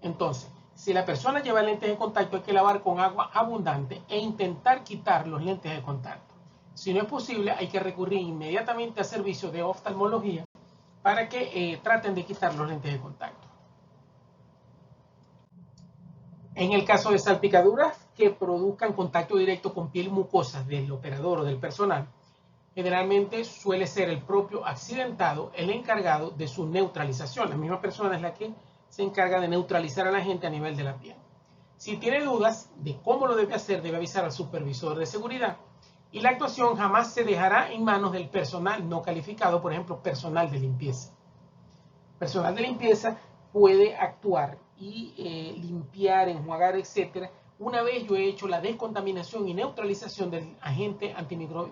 Entonces, si la persona lleva lentes de contacto, hay que lavar con agua abundante e intentar quitar los lentes de contacto. Si no es posible, hay que recurrir inmediatamente a servicios de oftalmología para que traten de quitar los lentes de contacto. En el caso de salpicaduras que produzcan contacto directo con piel mucosa del operador o del personal, generalmente suele ser el propio accidentado el encargado de su neutralización. La misma persona es la que se encarga de neutralizar a la gente a nivel de la piel. Si tiene dudas de cómo lo debe hacer, debe avisar al supervisor de seguridad y la actuación jamás se dejará en manos del personal no calificado, por ejemplo, personal de limpieza. Personal de limpieza puede actuar y limpiar, enjuagar, etc. Una vez yo he hecho la descontaminación y neutralización del agente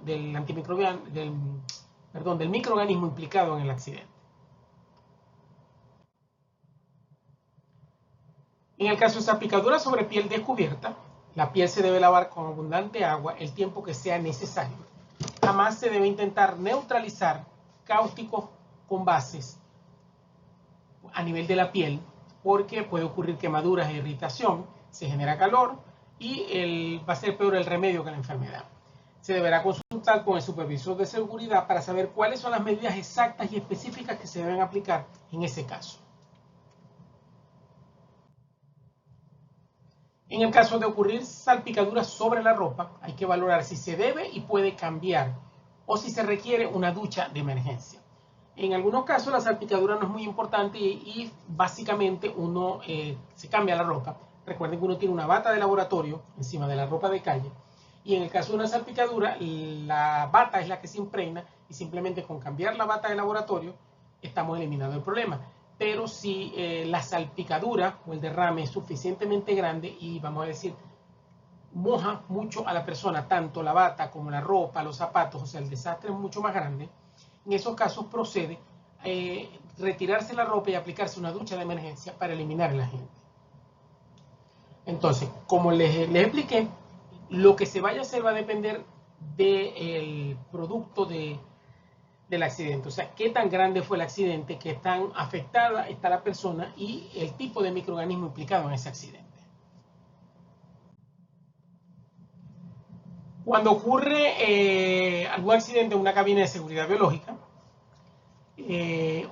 del microorganismo implicado en el accidente. En el caso de salpicadura sobre piel descubierta, la piel se debe lavar con abundante agua el tiempo que sea necesario. Jamás se debe intentar neutralizar cáusticos con bases a nivel de la piel porque puede ocurrir quemaduras e irritación, se genera calor y va a ser peor el remedio que la enfermedad. Se deberá consultar con el supervisor de seguridad para saber cuáles son las medidas exactas y específicas que se deben aplicar en ese caso. En el caso de ocurrir salpicaduras sobre la ropa, hay que valorar si se debe y puede cambiar o si se requiere una ducha de emergencia. En algunos casos la salpicadura no es muy importante y básicamente uno se cambia la ropa. Recuerden que uno tiene una bata de laboratorio encima de la ropa de calle y en el caso de una salpicadura la bata es la que se impregna y simplemente con cambiar la bata de laboratorio estamos eliminando el problema. Pero si la salpicadura o el derrame es suficientemente grande y vamos a decir moja mucho a la persona, tanto la bata como la ropa, los zapatos, o sea el desastre es mucho más grande, en esos casos procede retirarse la ropa y aplicarse una ducha de emergencia para eliminar el agente. Entonces, como les expliqué, Lo que se vaya a hacer va a depender del producto del accidente. O sea, qué tan grande fue el accidente, qué tan afectada está la persona y el tipo de microorganismo implicado en ese accidente. Cuando ocurre algún accidente en una cabina de seguridad biológica,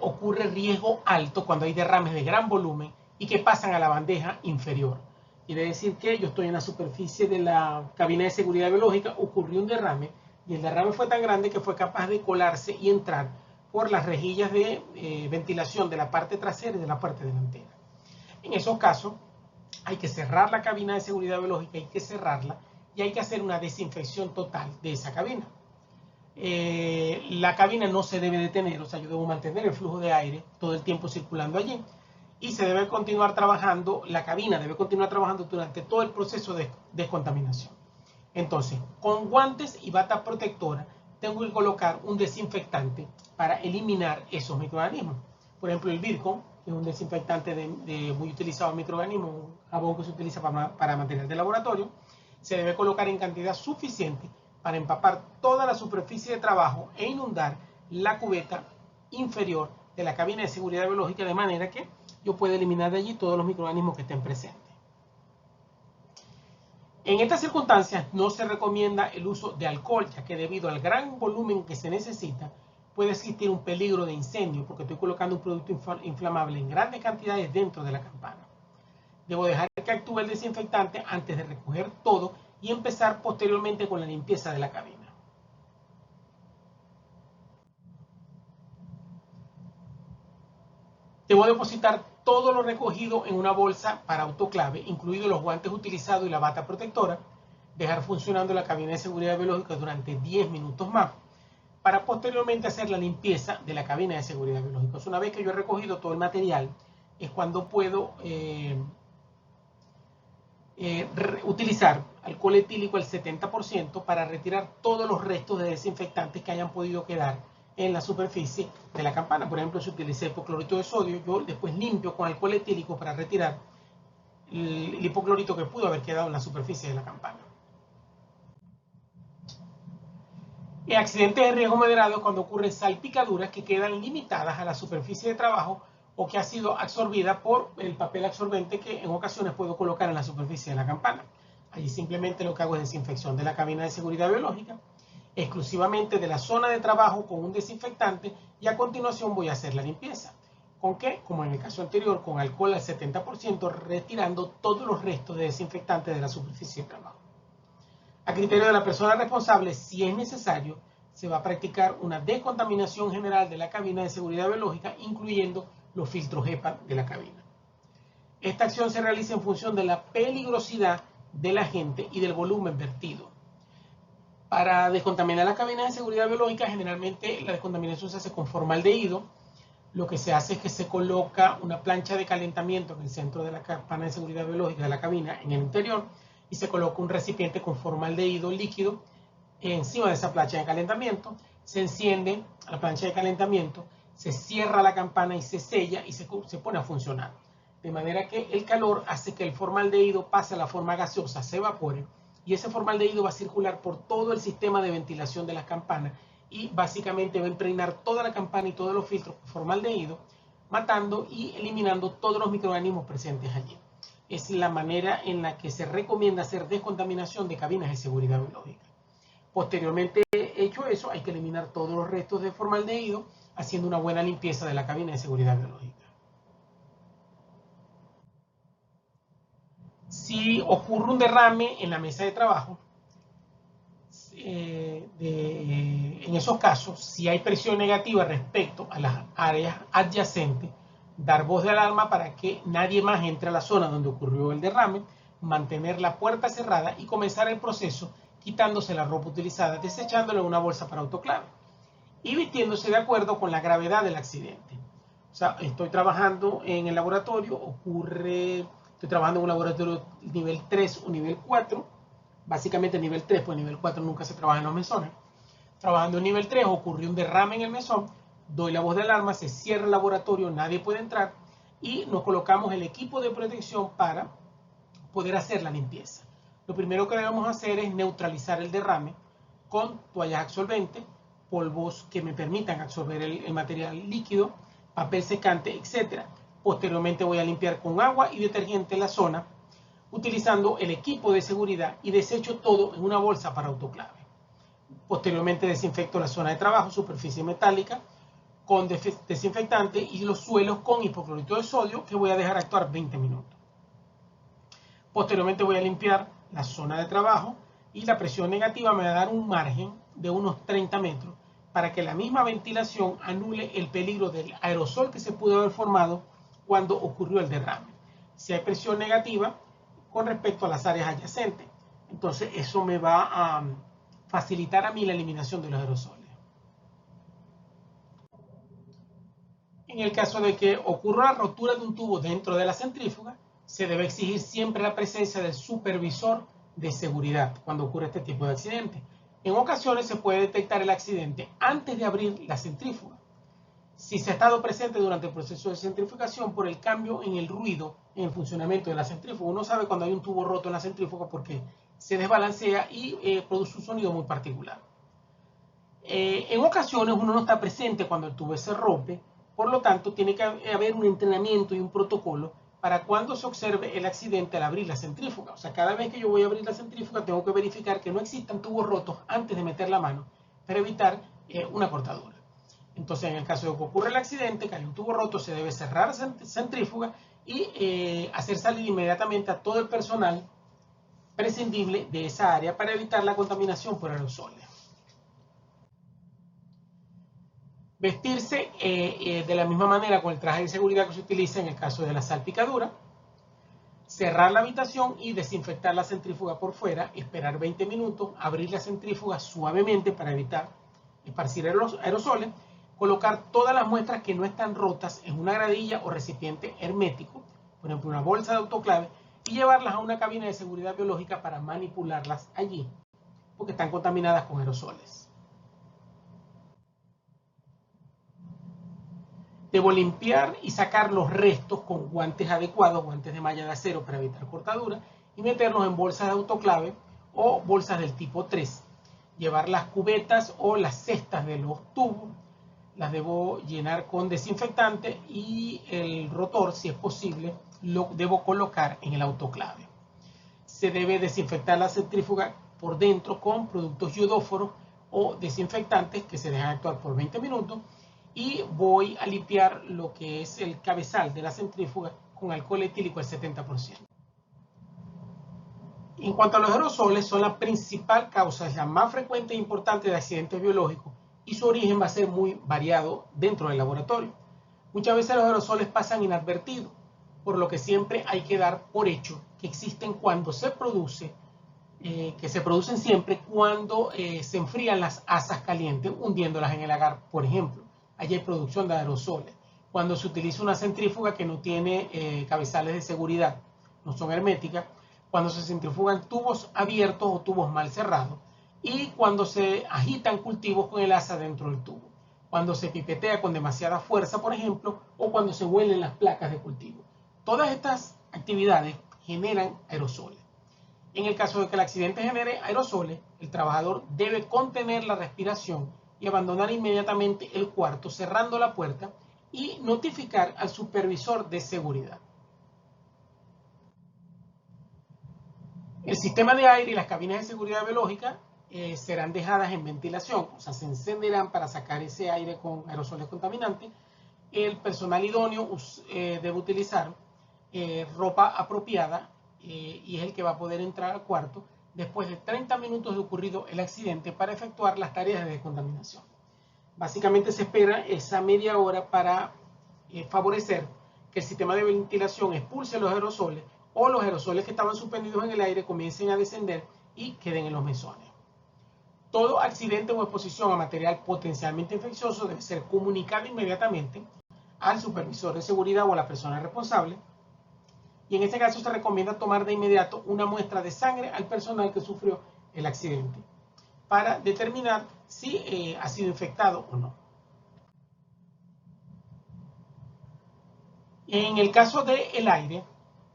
ocurre riesgo alto cuando hay derrames de gran volumen y que pasan a la bandeja inferior. Quiere decir que yo estoy en la superficie de la cabina de seguridad biológica, ocurrió un derrame y el derrame fue tan grande que fue capaz de colarse y entrar por las rejillas de ventilación de la parte trasera y de la parte delantera. En esos casos hay que cerrar la cabina de seguridad biológica, hay que cerrarla y hay que hacer una desinfección total de esa cabina. La cabina no se debe detener, o sea, yo debo mantener el flujo de aire todo el tiempo circulando allí y se debe continuar trabajando, la cabina debe continuar trabajando durante todo el proceso de descontaminación. Entonces, con guantes y bata protectora, tengo que colocar un desinfectante para eliminar esos microorganismos. Por ejemplo, el Virkon, que es un desinfectante muy utilizado en microorganismos, un jabón que se utiliza para material de laboratorio, se debe colocar en cantidad suficiente para empapar toda la superficie de trabajo e inundar la cubeta inferior de la cabina de seguridad biológica de manera que yo pueda eliminar de allí todos los microorganismos que estén presentes. En estas circunstancias no se recomienda el uso de alcohol, ya que debido al gran volumen que se necesita, puede existir un peligro de incendio porque estoy colocando un producto inflamable en grandes cantidades dentro de la campana. Debo dejar que actúe el desinfectante antes de recoger todo y empezar posteriormente con la limpieza de la cabina. Debo depositar todo lo recogido en una bolsa para autoclave, incluidos los guantes utilizados y la bata protectora, dejar funcionando la cabina de seguridad biológica durante 10 minutos más, para posteriormente hacer la limpieza de la cabina de seguridad biológica. Una vez que yo he recogido todo el material, es cuando puedo utilizar alcohol etílico al 70% para retirar todos los restos de desinfectantes que hayan podido quedar en la superficie de la campana. Por ejemplo, si utilicé hipoclorito de sodio, yo después limpio con alcohol etílico para retirar el hipoclorito que pudo haber quedado en la superficie de la campana. En accidentes de riesgo moderado, cuando ocurren salpicaduras que quedan limitadas a la superficie de trabajo o que ha sido absorbida por el papel absorbente que en ocasiones puedo colocar en la superficie de la campana. Allí simplemente lo que hago es desinfección de la cabina de seguridad biológica, exclusivamente de la zona de trabajo con un desinfectante y a continuación voy a hacer la limpieza. ¿Con qué? Como en el caso anterior, con alcohol al 70%, retirando todos los restos de desinfectante de la superficie de trabajo. A criterio de la persona responsable, si es necesario, se va a practicar una descontaminación general de la cabina de seguridad biológica, incluyendo los filtros HEPA de la cabina. Esta acción se realiza en función de la peligrosidad del agente y del volumen vertido. Para descontaminar la cabina de seguridad biológica, generalmente la descontaminación se hace con formaldehído. Lo que se hace es que se coloca una plancha de calentamiento en el centro de la campana de seguridad biológica de la cabina, en el interior, y se coloca un recipiente con formaldehído líquido encima de esa plancha de calentamiento. Se enciende la plancha de calentamiento, se cierra la campana y se sella y se pone a funcionar. De manera que el calor hace que el formaldehído pase a la forma gaseosa, se evapore, y ese formaldehído va a circular por todo el sistema de ventilación de las campanas y básicamente va a impregnar toda la campana y todos los filtros con formaldehído, matando y eliminando todos los microorganismos presentes allí. Es la manera en la que se recomienda hacer descontaminación de cabinas de seguridad biológica. Posteriormente, hecho eso, hay que eliminar todos los restos de formaldehído, haciendo una buena limpieza de la cabina de seguridad biológica. Si ocurre un derrame en la mesa de trabajo, en esos casos, si hay presión negativa respecto a las áreas adyacentes, dar voz de alarma para que nadie más entre a la zona donde ocurrió el derrame, mantener la puerta cerrada y comenzar el proceso quitándose la ropa utilizada, desechándola en una bolsa para autoclave y vistiéndose de acuerdo con la gravedad del accidente. O sea, estoy trabajando en el laboratorio, estoy trabajando en un laboratorio nivel 3 o nivel 4, básicamente nivel 3, pues nivel 4 nunca se trabaja en los mesones. Trabajando en nivel 3, ocurrió un derrame en el mesón, doy la voz de alarma, se cierra el laboratorio, nadie puede entrar y nos colocamos el equipo de protección para poder hacer la limpieza. lo primero que debemos hacer es neutralizar el derrame con toallas absorbentes, polvos que me permitan absorber el material líquido, papel secante, etc. Posteriormente voy a limpiar con agua y detergente la zona, utilizando el equipo de seguridad y desecho todo en una bolsa para autoclave. Posteriormente desinfecto la zona de trabajo, superficie metálica, con desinfectante y los suelos con hipoclorito de sodio que voy a dejar actuar 20 minutos. Posteriormente voy a limpiar la zona de trabajo y la presión negativa me va a dar un margen de unos 30 metros para que la misma ventilación anule el peligro del aerosol que se pudo haber formado cuando ocurrió el derrame. Si hay presión negativa con respecto a las áreas adyacentes, entonces eso me va a facilitar a mí la eliminación de los aerosoles. En el caso de que ocurra la rotura de un tubo dentro de la centrífuga, se debe exigir siempre la presencia del supervisor de seguridad cuando ocurre este tipo de accidente. En ocasiones se puede detectar el accidente antes de abrir la centrífuga. Si se ha estado presente durante el proceso de centrifugación por el cambio en el ruido en el funcionamiento de la centrífuga. Uno sabe cuando hay un tubo roto en la centrífuga porque se desbalancea y produce un sonido muy particular. En ocasiones uno no está presente cuando el tubo se rompe, por lo tanto tiene que haber un entrenamiento y un protocolo para cuando se observe el accidente al abrir la centrífuga. O sea, cada vez que yo voy a abrir la centrífuga tengo que verificar que no existan tubos rotos antes de meter la mano para evitar una cortadura. Entonces, en el caso de que ocurra el accidente, que hay un tubo roto, se debe cerrar la centrífuga y hacer salir inmediatamente a todo el personal prescindible de esa área para evitar la contaminación por aerosoles. Vestirse de la misma manera con el traje de seguridad que se utiliza en el caso de la salpicadura. Cerrar la habitación y desinfectar la centrífuga por fuera, esperar 20 minutos, abrir la centrífuga suavemente para evitar esparcir aerosoles, colocar todas las muestras que no están rotas en una gradilla o recipiente hermético, por ejemplo una bolsa de autoclave, y llevarlas a una cabina de seguridad biológica para manipularlas allí, porque están contaminadas con aerosoles. Debo limpiar y sacar los restos con guantes adecuados, guantes de malla de acero para evitar cortaduras, y meterlos en bolsas de autoclave o bolsas del tipo 3. Llevar las cubetas o las cestas de los tubos, las debo llenar con desinfectante y el rotor, si es posible, lo debo colocar en el autoclave. Se debe desinfectar la centrífuga por dentro con productos iodóforos o desinfectantes que se dejan actuar por 20 minutos. Y voy a limpiar lo que es el cabezal de la centrífuga con alcohol etílico al 70%. En cuanto a los aerosoles, son la principal causa, es la más frecuente e importante de accidentes biológicos y su origen va a ser muy variado dentro del laboratorio. Muchas veces los aerosoles pasan inadvertidos, por lo que siempre hay que dar por hecho que existen cuando se produce, que se producen siempre cuando se enfrían las asas calientes, hundiéndolas en el agar, por ejemplo. Allí hay producción de aerosoles. Cuando se utiliza una centrífuga que no tiene cabezales de seguridad, no son herméticas, cuando se centrifugan tubos abiertos o tubos mal cerrados, y cuando se agitan cultivos con el asa dentro del tubo, cuando se pipetea con demasiada fuerza, por ejemplo, o cuando se huelen las placas de cultivo. Todas estas actividades generan aerosoles. En el caso de que el accidente genere aerosoles, el trabajador debe contener la respiración y abandonar inmediatamente el cuarto cerrando la puerta y notificar al supervisor de seguridad. El sistema de aire y las cabinas de seguridad biológica serán dejadas en ventilación, o sea, se encenderán para sacar ese aire con aerosoles contaminantes. El personal idóneo debe utilizar ropa apropiada y es el que va a poder entrar al cuarto después de 30 minutos de ocurrido el accidente para efectuar las tareas de descontaminación. Básicamente se espera esa media hora para favorecer que el sistema de ventilación expulse los aerosoles o los aerosoles que estaban suspendidos en el aire comiencen a descender y queden en los mesones. Todo accidente o exposición a material potencialmente infeccioso debe ser comunicado inmediatamente al supervisor de seguridad o a la persona responsable. Y en este caso se recomienda tomar de inmediato una muestra de sangre al personal que sufrió el accidente para determinar si ha sido infectado o no. En el caso del aire,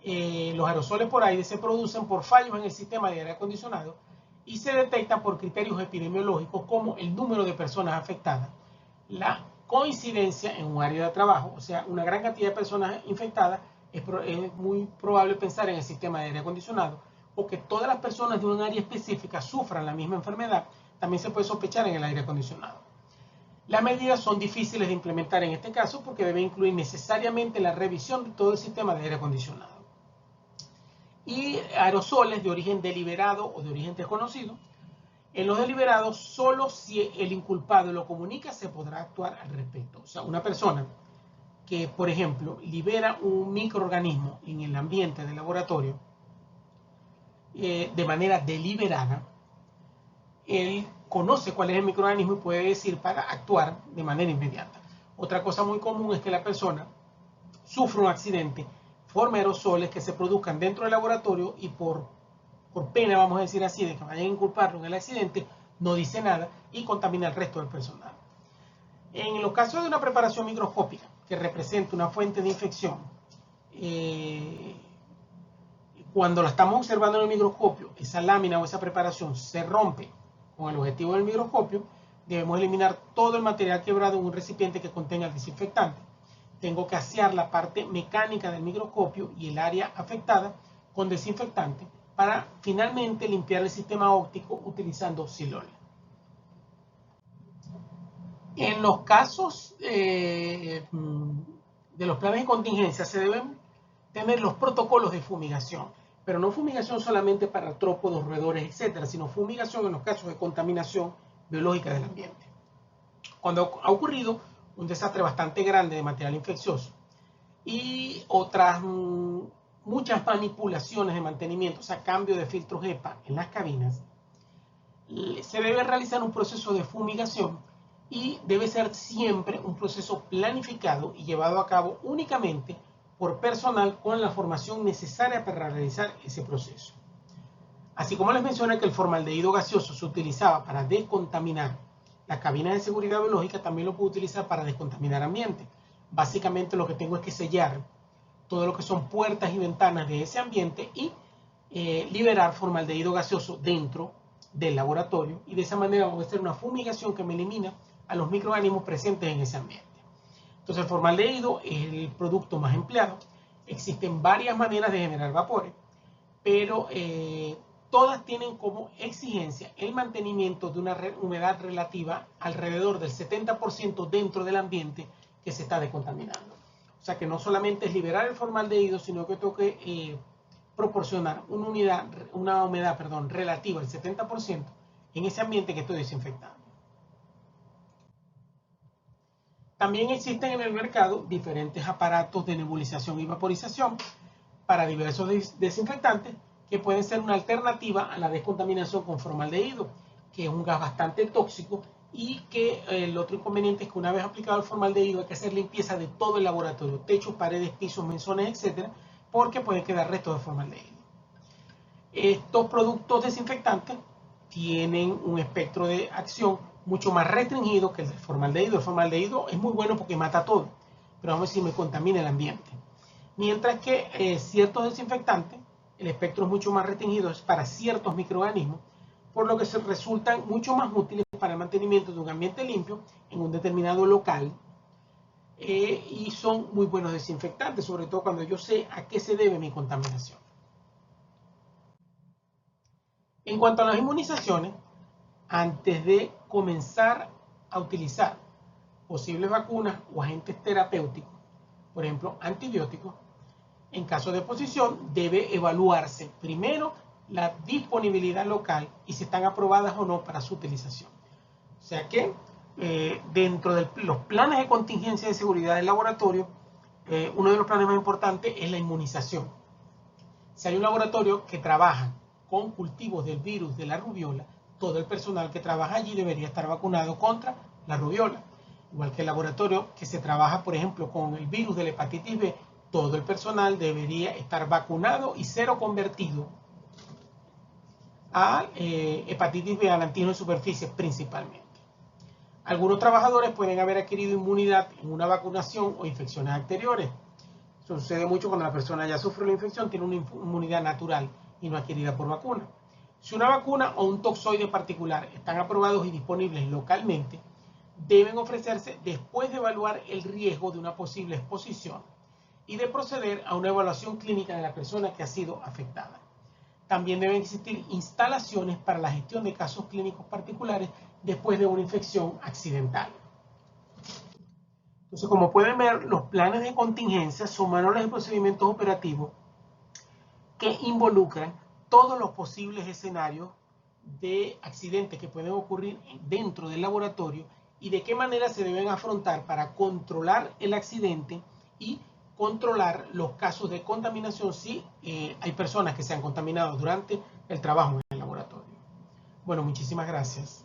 los aerosoles por aire se producen por fallos en el sistema de aire acondicionado y se detectan por criterios epidemiológicos como el número de personas afectadas, la coincidencia en un área de trabajo, o sea, una gran cantidad de personas infectadas, es muy probable pensar en el sistema de aire acondicionado, o que todas las personas de un área específica sufran la misma enfermedad, también se puede sospechar en el aire acondicionado. Las medidas son difíciles de implementar en este caso porque debe incluir necesariamente la revisión de todo el sistema de aire acondicionado. Y aerosoles de origen deliberado o de origen desconocido. En los deliberados, solo si el inculpado lo comunica se podrá actuar al respecto. O sea, una persona que, por ejemplo, libera un microorganismo en el ambiente del laboratorio de manera deliberada, él conoce cuál es el microorganismo y puede decir para actuar de manera inmediata. Otra cosa muy común es que la persona sufre un accidente, forma aerosoles que se produzcan dentro del laboratorio y por pena, vamos a decir así, de que vayan a inculparlo en el accidente, no dice nada y contamina al resto del personal. En los casos de una preparación microscópica que representa una fuente de infección, cuando la estamos observando en el microscopio, esa lámina o esa preparación se rompe con el objetivo del microscopio, debemos eliminar todo el material quebrado en un recipiente que contenga el desinfectante. Tengo que asear la parte mecánica del microscopio y el área afectada con desinfectante para finalmente limpiar el sistema óptico utilizando Silol. En los casos de los planes de contingencia se deben tener los protocolos de fumigación, pero no fumigación solamente para artrópodos, roedores, etcétera, sino fumigación en los casos de contaminación biológica del ambiente. Cuando ha ocurrido un desastre bastante grande de material infeccioso y otras muchas manipulaciones de mantenimiento, o sea, cambio de filtros HEPA en las cabinas, se debe realizar un proceso de fumigación y debe ser siempre un proceso planificado y llevado a cabo únicamente por personal con la formación necesaria para realizar ese proceso. Así como les mencioné que el formaldehído gaseoso se utilizaba para descontaminar la cabina de seguridad biológica, también lo puedo utilizar para descontaminar ambiente. Básicamente lo que tengo es que sellar todo lo que son puertas y ventanas de ese ambiente y liberar formaldehído gaseoso dentro del laboratorio, y de esa manera voy a hacer una fumigación que me elimina a los microorganismos presentes en ese ambiente. Entonces el formaldehído es el producto más empleado. Existen varias maneras de generar vapores, pero todas tienen como exigencia el mantenimiento de una humedad relativa alrededor del 70% dentro del ambiente que se está descontaminando. O sea que no solamente es liberar el formaldehído, sino que tengo que proporcionar una humedad relativa al 70% en ese ambiente que estoy desinfectando. También existen en el mercado diferentes aparatos de nebulización y vaporización para diversos desinfectantes que pueden ser una alternativa a la descontaminación con formaldehído, que es un gas bastante tóxico y que el otro inconveniente es que una vez aplicado el formaldehído hay que hacer limpieza de todo el laboratorio, techos, paredes, pisos, mesones, etcétera, porque puede quedar restos de formaldehído. Estos productos desinfectantes tienen un espectro de acción mucho más restringido que el del formaldehído. El formaldehído es muy bueno porque mata todo, pero vamos a decir, me contamina el ambiente. Mientras que ciertos desinfectantes, el espectro es mucho más restringido, es para ciertos microorganismos, por lo que se resultan mucho más útiles para el mantenimiento de un ambiente limpio en un determinado local, y son muy buenos desinfectantes, sobre todo cuando yo sé a qué se debe mi contaminación. En cuanto a las inmunizaciones, antes de comenzar a utilizar posibles vacunas o agentes terapéuticos, por ejemplo, antibióticos, en caso de exposición debe evaluarse primero la disponibilidad local y si están aprobadas o no para su utilización. O sea que dentro de los planes de contingencia de seguridad del laboratorio, uno de los planes más importantes es la inmunización. Si hay un laboratorio que trabaja con cultivos del virus de la rubiola, todo el personal que trabaja allí debería estar vacunado contra la rubiola. Igual que el laboratorio que se trabaja, por ejemplo, con el virus de la hepatitis B, todo el personal debería estar vacunado y cero convertido a hepatitis B, al antígeno de superficie principalmente. Algunos trabajadores pueden haber adquirido inmunidad en una vacunación o infecciones anteriores. Eso sucede mucho cuando la persona ya sufre la infección, tiene una inmunidad natural y no adquirida por vacuna. Si una vacuna o un toxoide particular están aprobados y disponibles localmente, deben ofrecerse después de evaluar el riesgo de una posible exposición y de proceder a una evaluación clínica de la persona que ha sido afectada. También deben existir instalaciones para la gestión de casos clínicos particulares después de una infección accidental. Entonces, como pueden ver, los planes de contingencia son manuales de procedimientos operativos que involucran todos los posibles escenarios de accidentes que pueden ocurrir dentro del laboratorio y de qué manera se deben afrontar para controlar el accidente y controlar los casos de contaminación si hay personas que se han contaminado durante el trabajo en el laboratorio. Bueno, muchísimas gracias.